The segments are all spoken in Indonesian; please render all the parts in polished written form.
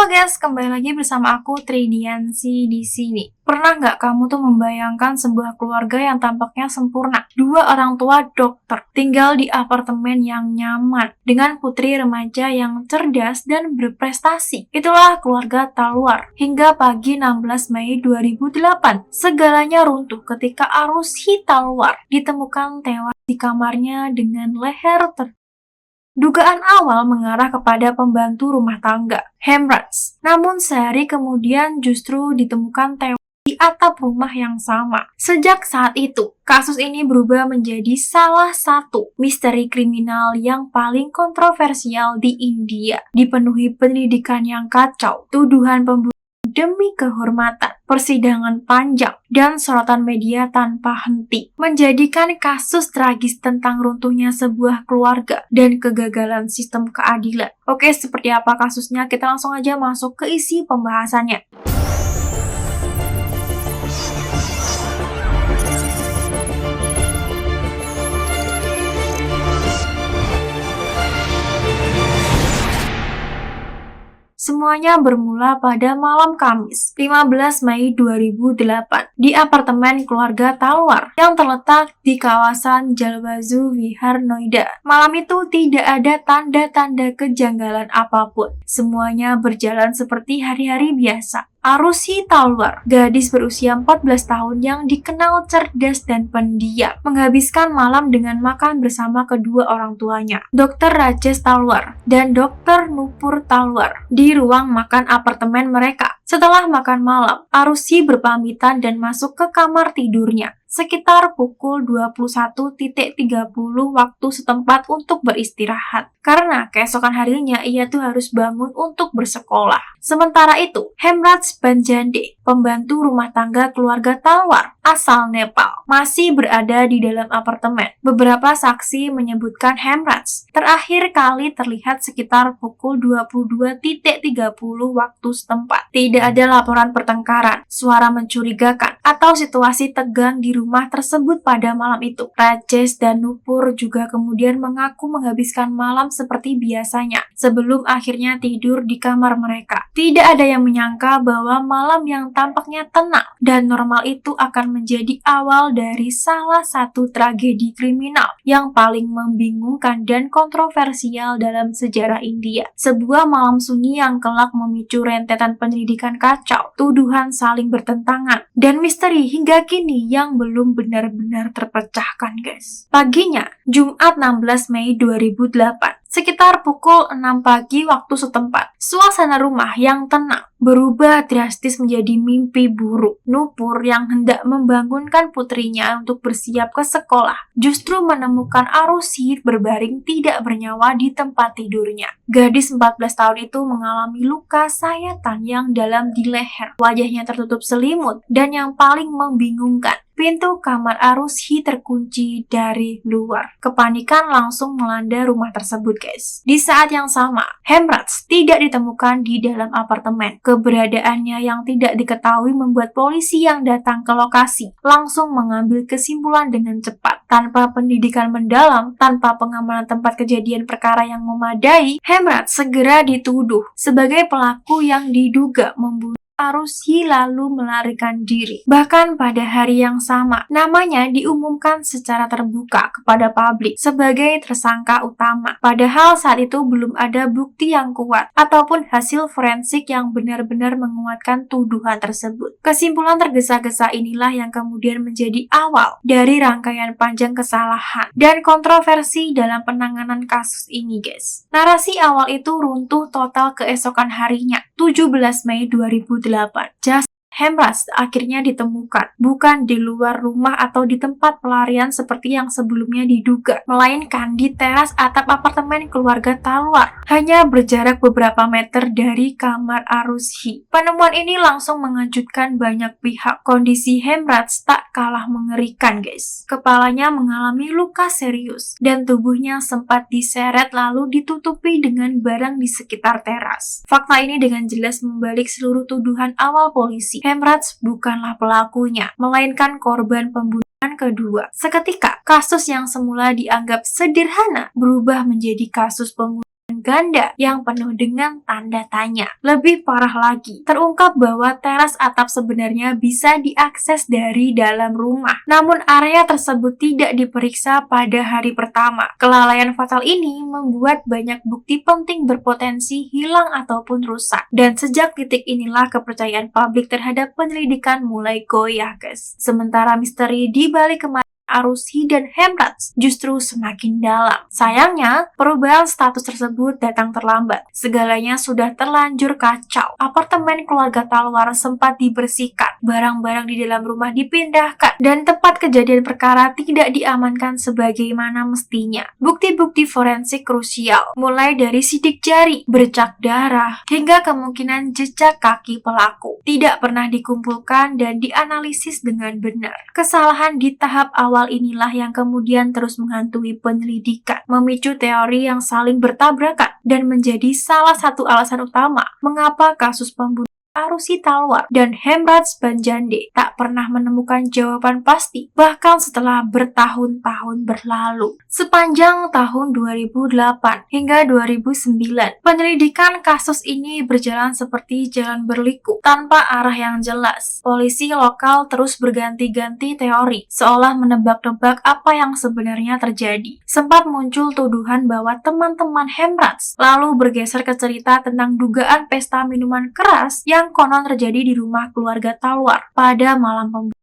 Halo guys, kembali lagi bersama aku Tridiansi di sini. Pernah nggak kamu tuh membayangkan sebuah keluarga yang tampaknya sempurna? Dua orang tua dokter, tinggal di apartemen yang nyaman, dengan putri remaja yang cerdas dan berprestasi. Itulah keluarga Talwar. Hingga pagi 16 Mei 2008, segalanya runtuh ketika Arushi Talwar ditemukan tewas di kamarnya dengan leher Dugaan awal mengarah kepada pembantu rumah tangga, Hemraj. Namun sehari kemudian justru ditemukan tewas di atap rumah yang sama. Sejak saat itu, kasus ini berubah menjadi salah satu misteri kriminal yang paling kontroversial di India. Dipenuhi pendidikan yang kacau, tuduhan pembunuhan demi kehormatan, persidangan panjang, dan sorotan media tanpa henti, menjadikan kasus tragis tentang runtuhnya sebuah keluarga dan kegagalan sistem keadilan. Oke, seperti apa kasusnya? Kita langsung aja masuk ke isi pembahasannya. Semuanya bermula pada malam Kamis, 15 Mei 2008, di apartemen keluarga Talwar yang terletak di kawasan Jalbazu Vihar, Noida. Malam itu tidak ada tanda-tanda kejanggalan apapun. Semuanya berjalan seperti hari-hari biasa. Arushi Talwar, gadis berusia 14 tahun yang dikenal cerdas dan pendiam, menghabiskan malam dengan makan bersama kedua orang tuanya, Dr. Rajesh Talwar dan Dr. Nupur Talwar, di ruang makan apartemen mereka. Setelah makan malam, Arushi berpamitan dan masuk ke kamar tidurnya sekitar pukul 21.30 waktu setempat untuk beristirahat. Karena keesokan harinya ia tuh harus bangun untuk bersekolah. Sementara itu, Hemraj Banjande, pembantu rumah tangga keluarga Talwar asal Nepal, masih berada di dalam apartemen. Beberapa saksi menyebutkan Hemraj terakhir kali terlihat sekitar pukul 22.30 waktu setempat. Tidak ada laporan pertengkaran, suara mencurigakan, atau situasi tegang di rumah tersebut pada malam itu. Rajesh dan Nupur juga kemudian mengaku menghabiskan malam seperti biasanya sebelum akhirnya tidur di kamar mereka. Tidak ada yang menyangka bahwa malam yang tampaknya tenang dan normal itu akan menjadi awal dari salah satu tragedi kriminal yang paling membingungkan dan kontroversial dalam sejarah India. Sebuah malam sunyi yang kelak memicu rentetan penyelidikan kacau, tuduhan saling bertentangan, dan misteri hingga kini yang belum benar-benar terpecahkan, guys. Paginya, Jumat 16 Mei 2008, sekitar pukul 6 pagi waktu setempat, suasana rumah yang tenang berubah drastis menjadi mimpi buruk. Nupur yang hendak membangunkan putrinya untuk bersiap ke sekolah justru menemukan Arushi berbaring tidak bernyawa di tempat tidurnya. Gadis 14 tahun itu mengalami luka sayatan yang dalam di leher. Wajahnya tertutup selimut dan yang paling membingungkan, pintu kamar Arushi terkunci dari luar. Kepanikan langsung melanda rumah tersebut, guys. Di saat yang sama, Hemraj tidak ditemukan di dalam apartemen. Keberadaannya yang tidak diketahui membuat polisi yang datang ke lokasi langsung mengambil kesimpulan dengan cepat. Tanpa pendidikan mendalam, tanpa pengamanan tempat kejadian perkara yang memadai, Hemraj segera dituduh sebagai pelaku yang diduga membunuh Arushi lalu melarikan diri. Bahkan pada hari yang sama, namanya diumumkan secara terbuka kepada publik sebagai tersangka utama. Padahal saat itu belum ada bukti yang kuat ataupun hasil forensik yang benar-benar menguatkan tuduhan tersebut. Kesimpulan tergesa-gesa inilah yang kemudian menjadi awal dari rangkaian panjang kesalahan dan kontroversi dalam penanganan kasus ini, guys. Narasi awal itu runtuh total keesokan harinya, 17 Mei 2008. Jasad Hemraj akhirnya ditemukan, bukan di luar rumah atau di tempat pelarian seperti yang sebelumnya diduga, melainkan di teras atap apartemen keluarga Talwar, hanya berjarak beberapa meter dari kamar Arushi. Penemuan ini langsung mengejutkan banyak pihak. Kondisi Hemraj tak kalah mengerikan, guys. Kepalanya mengalami luka serius, dan tubuhnya sempat diseret lalu ditutupi dengan barang di sekitar teras. Fakta ini dengan jelas membalik seluruh tuduhan awal polisi. Hemraj bukanlah pelakunya, melainkan korban pembunuhan kedua. Seketika, kasus yang semula dianggap sederhana berubah menjadi kasus pembunuhan ganda yang penuh dengan tanda tanya. Lebih parah lagi, terungkap bahwa teras atap sebenarnya bisa diakses dari dalam rumah. Namun area tersebut tidak diperiksa pada hari pertama. Kelalaian fatal ini membuat banyak bukti penting berpotensi hilang ataupun rusak. Dan sejak titik inilah kepercayaan publik terhadap penyelidikan mulai goyah, guys. Sementara misteri di balik kematian Arusi dan Hemraj justru semakin dalam. Sayangnya, perubahan status tersebut datang terlambat. Segalanya sudah terlanjur kacau. Apartemen keluarga Talwar sempat dibersihkan, barang-barang di dalam rumah dipindahkan, dan tempat kejadian perkara tidak diamankan sebagaimana mestinya. Bukti-bukti forensik krusial, mulai dari sidik jari, bercak darah, hingga kemungkinan jejak kaki pelaku, tidak pernah dikumpulkan dan dianalisis dengan benar. Kesalahan di tahap awal inilah yang kemudian terus menghantui penyelidikan, memicu teori yang saling bertabrakan, dan menjadi salah satu alasan utama mengapa kasus pembunuhan Arusi Talwar dan Hemraj Banjande tak pernah menemukan jawaban pasti, bahkan setelah bertahun-tahun berlalu. Sepanjang tahun 2008 hingga 2009, penyelidikan kasus ini berjalan seperti jalan berliku, tanpa arah yang jelas. Polisi lokal terus berganti-ganti teori, seolah menebak-nebak apa yang sebenarnya terjadi. Sempat muncul tuduhan bahwa teman-teman Hemraj lalu bergeser ke cerita tentang dugaan pesta minuman keras yang konon terjadi di rumah keluarga Talwar pada malam pembunuhan.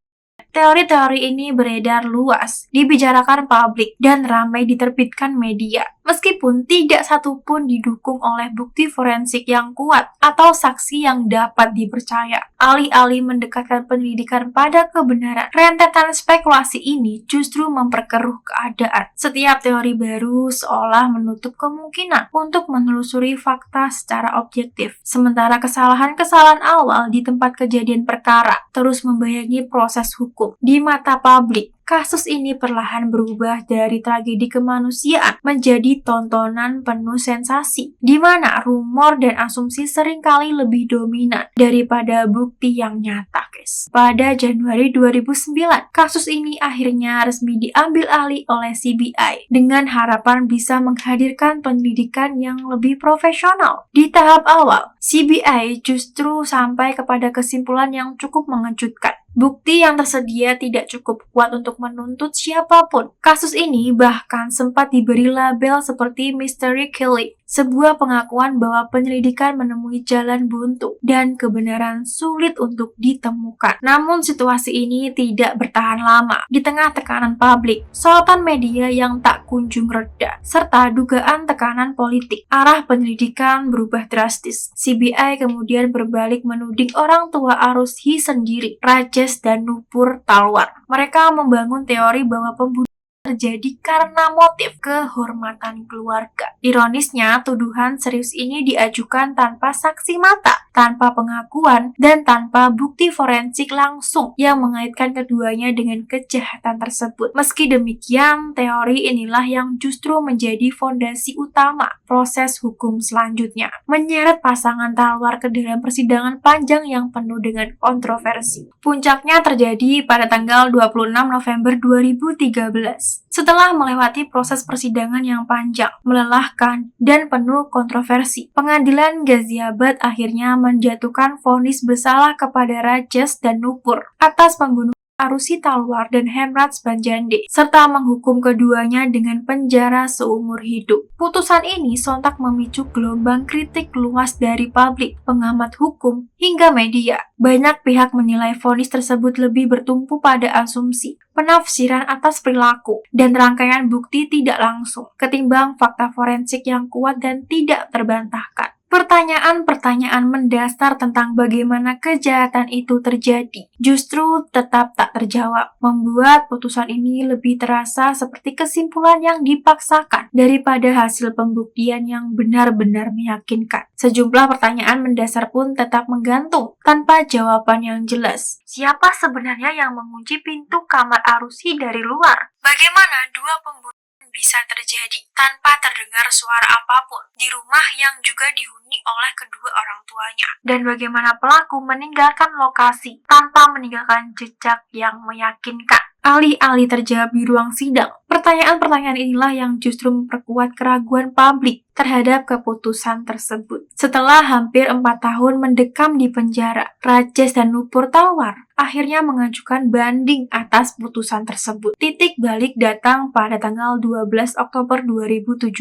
Teori-teori ini beredar luas, dibicarakan publik, dan ramai diterbitkan media. Meskipun tidak satupun didukung oleh bukti forensik yang kuat atau saksi yang dapat dipercaya. Alih-alih mendekatkan penyelidikan pada kebenaran, rentetan spekulasi ini justru memperkeruh keadaan. Setiap teori baru seolah menutup kemungkinan untuk menelusuri fakta secara objektif. Sementara kesalahan-kesalahan awal di tempat kejadian perkara terus membayangi proses hukum. Di mata publik, kasus ini perlahan berubah dari tragedi kemanusiaan menjadi tontonan penuh sensasi, di mana rumor dan asumsi seringkali lebih dominan daripada bukti yang nyata, guys. Pada Januari 2009, kasus ini akhirnya resmi diambil alih oleh CBI dengan harapan bisa menghadirkan penyelidikan yang lebih profesional. Di tahap awal, CBI justru sampai kepada kesimpulan yang cukup mengejutkan. Bukti yang tersedia tidak cukup kuat untuk menuntut siapapun. Kasus ini bahkan sempat diberi label seperti mystery killing, sebuah pengakuan bahwa penyelidikan menemui jalan buntu dan kebenaran sulit untuk ditemukan. Namun situasi ini tidak bertahan lama. Di tengah tekanan publik, sorotan media yang tak kunjung reda, serta dugaan tekanan politik, arah penyelidikan berubah drastis. CBI kemudian berbalik menuding orang tua Arusi sendiri, Rajesh dan Nupur Talwar. Mereka membangun teori bahwa pembunuhan terjadi karena motif kehormatan keluarga. Ironisnya, tuduhan serius ini diajukan tanpa saksi mata, tanpa pengakuan, dan tanpa bukti forensik langsung yang mengaitkan keduanya dengan kejahatan tersebut. Meski demikian, teori inilah yang justru menjadi fondasi utama proses hukum selanjutnya, menyeret pasangan Talwar ke dalam persidangan panjang yang penuh dengan kontroversi. Puncaknya terjadi pada tanggal 26 November 2013. Setelah melewati proses persidangan yang panjang, melelahkan, dan penuh kontroversi, pengadilan Ghaziabad akhirnya menjatuhkan vonis bersalah kepada Rajesh dan Nupur atas pembunuhan Arusi Talwar dan Hemraj Banjande, serta menghukum keduanya dengan penjara seumur hidup. Putusan ini sontak memicu gelombang kritik luas dari publik, pengamat hukum, hingga media. Banyak pihak menilai vonis tersebut lebih bertumpu pada asumsi, penafsiran atas perilaku, dan rangkaian bukti tidak langsung, ketimbang fakta forensik yang kuat dan tidak terbantahkan. Pertanyaan-pertanyaan mendasar tentang bagaimana kejahatan itu terjadi justru tetap tak terjawab, membuat putusan ini lebih terasa seperti kesimpulan yang dipaksakan daripada hasil pembuktian yang benar-benar meyakinkan. Sejumlah pertanyaan mendasar pun tetap menggantung tanpa jawaban yang jelas. Siapa sebenarnya yang mengunci pintu kamar Arusi dari luar? Bagaimana dua pembunuhan bisa terjadi tanpa terdengar suara apapun di rumah yang juga dihuni oleh kedua orang tuanya? Dan bagaimana pelaku meninggalkan lokasi tanpa meninggalkan jejak yang meyakinkan? alih-alih terjawab di ruang sidang. Pertanyaan-pertanyaan inilah yang justru memperkuat keraguan publik terhadap keputusan tersebut. Setelah hampir 4 tahun mendekam di penjara, Rajesh dan Nupur Talwar akhirnya mengajukan banding atas putusan tersebut. Titik balik datang pada tanggal 12 Oktober 2017.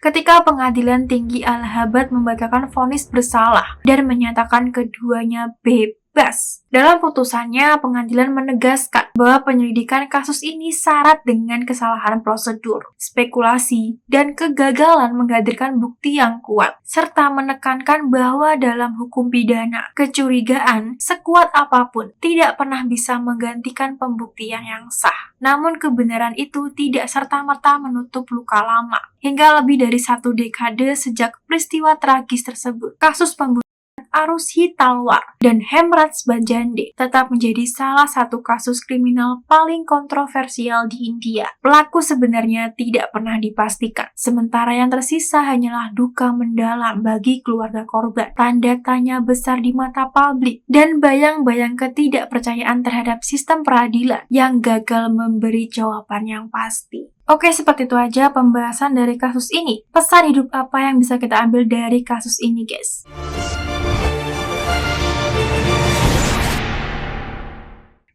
Ketika Pengadilan Tinggi Allahabad membatalkan vonis bersalah dan menyatakan keduanya bebas. Dalam putusannya, pengadilan menegaskan bahwa penyelidikan kasus ini syarat dengan kesalahan prosedur, spekulasi, dan kegagalan menghadirkan bukti yang kuat, serta menekankan bahwa dalam hukum pidana, kecurigaan, sekuat apapun, tidak pernah bisa menggantikan pembuktian yang sah. Namun kebenaran itu tidak serta-merta menutup luka lama. Hingga lebih dari 1 dekade sejak peristiwa tragis tersebut, kasus pembunuhan Arushi Talwar dan Hemraj Banjande tetap menjadi salah satu kasus kriminal paling kontroversial di India. Pelaku sebenarnya tidak pernah dipastikan, sementara yang tersisa hanyalah duka mendalam bagi keluarga korban, tanda tanya besar di mata publik, dan bayang-bayang ketidakpercayaan terhadap sistem peradilan yang gagal memberi jawaban yang pasti. Oke, seperti itu aja pembahasan dari kasus ini. Pesan hidup apa yang bisa kita ambil dari kasus ini, guys?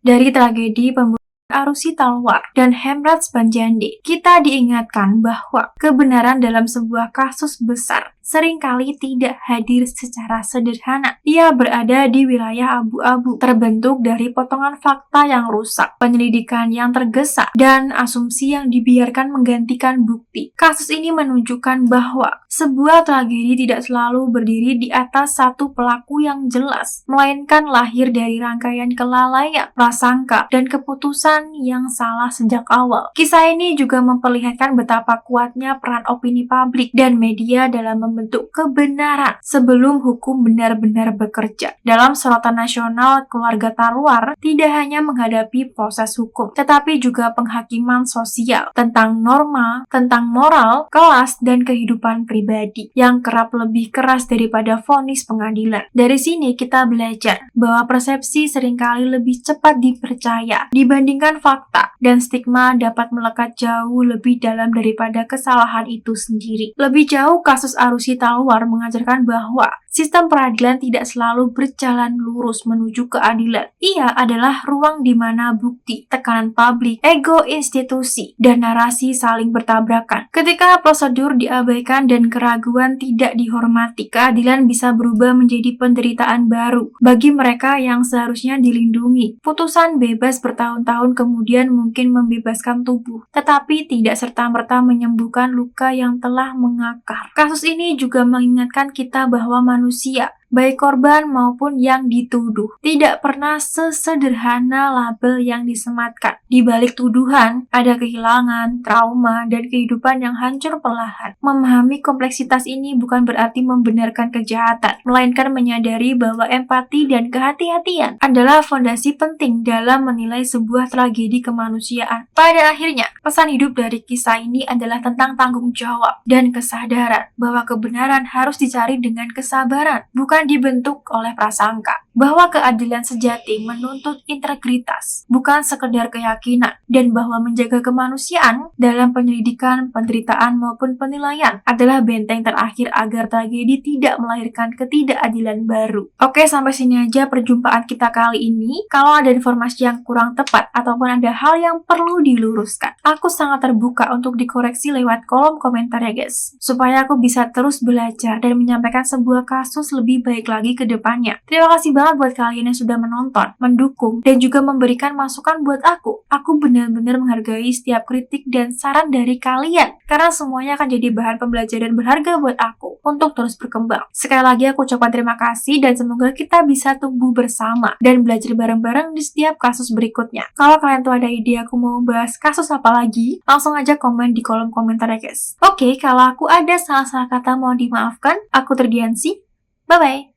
Dari tragedi pembunuhan Arushi Talwar dan Hemraj Banjande, kita diingatkan bahwa kebenaran dalam sebuah kasus besar seringkali tidak hadir secara sederhana. Ia berada di wilayah abu-abu, terbentuk dari potongan fakta yang rusak, penyelidikan yang tergesa, dan asumsi yang dibiarkan menggantikan bukti. Kasus ini menunjukkan bahwa sebuah tragedi tidak selalu berdiri di atas satu pelaku yang jelas, melainkan lahir dari rangkaian kelalaian, prasangka, dan keputusan yang salah sejak awal. Kisah ini juga memperlihatkan betapa kuatnya peran opini publik dan media dalam membentuk kebenaran sebelum hukum benar-benar bekerja. Dalam sorotan nasional, keluarga Talwar tidak hanya menghadapi proses hukum, tetapi juga penghakiman sosial tentang norma, tentang moral, kelas, dan kehidupan pribadi yang kerap lebih keras daripada vonis pengadilan. Dari sini kita belajar bahwa persepsi seringkali lebih cepat dipercaya dibandingkan fakta, dan stigma dapat melekat jauh lebih dalam daripada kesalahan itu sendiri. Lebih jauh, kasus Arushi Talwar mengajarkan bahwa sistem peradilan tidak selalu berjalan lurus menuju keadilan. Ia adalah ruang di mana bukti, tekanan publik, ego institusi, dan narasi saling bertabrakan. Ketika prosedur diabaikan dan keraguan tidak dihormati, keadilan bisa berubah menjadi penderitaan baru bagi mereka yang seharusnya dilindungi. Putusan bebas bertahun-tahun kemudian mungkin membebaskan tubuh, tetapi tidak serta-merta menyembuhkan luka yang telah mengakar. Kasus ini juga mengingatkan kita bahwa manusia, baik korban maupun yang dituduh, tidak pernah sesederhana label yang disematkan. Di balik tuduhan, ada kehilangan, trauma, dan kehidupan yang hancur perlahan. Memahami kompleksitas ini bukan berarti membenarkan kejahatan, melainkan menyadari bahwa empati dan kehati-hatian adalah fondasi penting dalam menilai sebuah tragedi kemanusiaan. Pada akhirnya, pesan hidup dari kisah ini adalah tentang tanggung jawab dan kesadaran bahwa kebenaran harus dicari dengan kesabaran, bukan dibentuk oleh prasangka. Bahwa keadilan sejati menuntut integritas, bukan sekedar keyakinan, dan bahwa menjaga kemanusiaan dalam penyelidikan, penderitaan, maupun penilaian adalah benteng terakhir agar tragedi tidak melahirkan ketidakadilan baru. Oke, sampai sini aja perjumpaan kita kali ini. Kalau ada informasi yang kurang tepat ataupun ada hal yang perlu diluruskan, aku sangat terbuka untuk dikoreksi lewat kolom komentar ya guys, supaya aku bisa terus belajar dan menyampaikan sebuah kasus lebih baik lagi ke depannya. Terima kasih banget buat kalian yang sudah menonton, mendukung, dan juga memberikan masukan buat aku. Aku benar-benar menghargai setiap kritik dan saran dari kalian, karena semuanya akan jadi bahan pembelajaran berharga buat aku untuk terus berkembang. Sekali lagi aku ucapkan terima kasih dan semoga kita bisa tumbuh bersama dan belajar bareng-bareng di setiap kasus berikutnya. Kalau kalian tuh ada ide aku mau bahas kasus apa lagi, langsung aja komen di kolom komentar ya guys. Oke, kalau aku ada salah-salah kata mohon dimaafkan. Aku Tridiansi. Bye-bye.